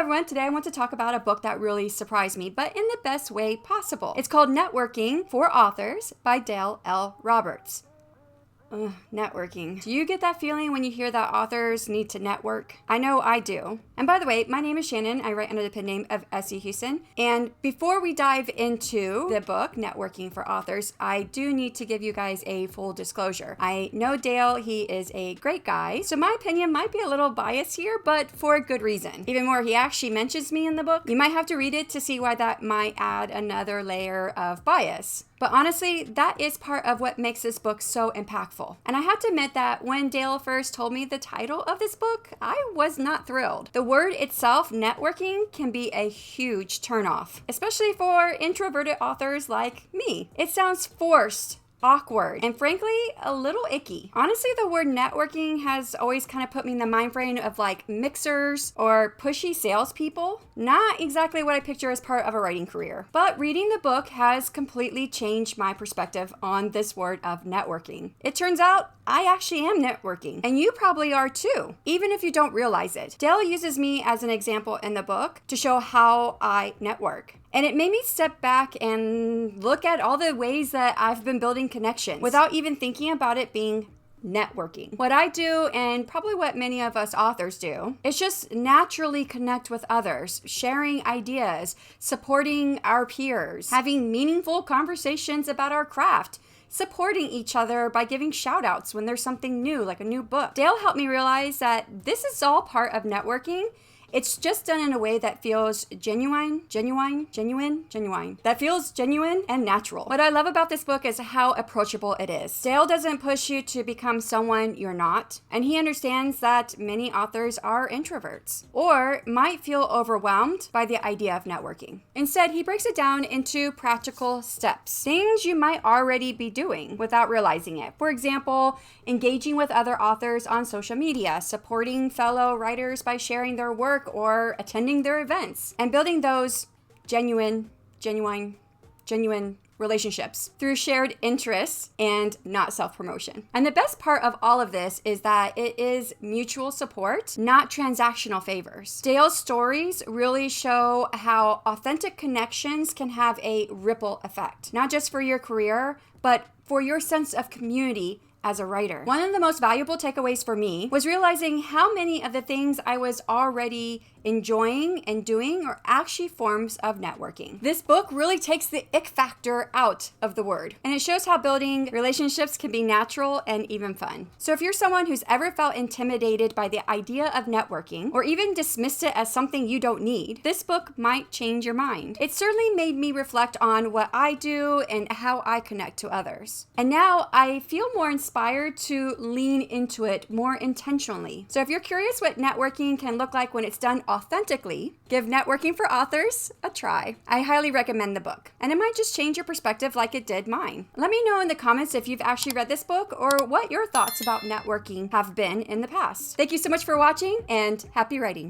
everyone, today I want to talk about a book that really surprised me, but in the best way possible. It's called Networking for Authors by Dale L. Roberts. Ugh, networking. Do you get that feeling when you hear that authors need to network? I know I do. And by the way, my name is Shannon. I write under the pen name of S.E. Houston. And before we dive into the book, Networking for Authors, I do need to give you guys a full disclosure. I know Dale, he is a great guy, so my opinion might be a little biased here, but for a good reason. Even more, he actually mentions me in the book. You might have to read it to see why that might add another layer of bias. But honestly, that is part of what makes this book so impactful. And I have to admit that when Dale first told me the title of this book, I was not thrilled. The word itself, networking, can be a huge turnoff, especially for introverted authors like me. It sounds forced, awkward, and frankly, a little icky. Honestly, the word networking has always kind of put me in the mind frame of like mixers or pushy salespeople. Not exactly what I picture as part of a writing career. But reading the book has completely changed my perspective on this word of networking. It turns out I actually am networking, and you probably are too, even if you don't realize it. Dale uses me as an example in the book to show how I network. And it made me step back and look at all the ways that I've been building connections without even thinking about it being networking. What I do, and probably what many of us authors do, is just naturally connect with others, sharing ideas, supporting our peers, having meaningful conversations about our craft, supporting each other by giving shout outs when there's something new, like a new book. Dale helped me realize that this is all part of networking. It's just done in a way that feels genuine. That feels genuine and natural. What I love about this book is how approachable it is. Dale doesn't push you to become someone you're not, and he understands that many authors are introverts or might feel overwhelmed by the idea of networking. Instead, he breaks it down into practical steps, things you might already be doing without realizing it. For example, engaging with other authors on social media, supporting fellow writers by sharing their work or attending their events, and building those genuine relationships through shared interests and not self-promotion. And the best part of all of this is that it is mutual support, not transactional favors. Dale's stories really show how authentic connections can have a ripple effect, not just for your career, but for your sense of community as a writer. One of the most valuable takeaways for me was realizing how many of the things I was already enjoying and doing are actually forms of networking. This book really takes the ick factor out of the word, and it shows how building relationships can be natural and even fun. So if you're someone who's ever felt intimidated by the idea of networking, or even dismissed it as something you don't need, this book might change your mind. It certainly made me reflect on what I do and how I connect to others. And now I feel more inspired to lean into it more intentionally. So if you're curious what networking can look like when it's done authentically, give Networking for Authors a try. I highly recommend the book, and it might just change your perspective like it did mine. Let me know in the comments if you've actually read this book or what your thoughts about networking have been in the past. Thank you so much for watching, and happy writing.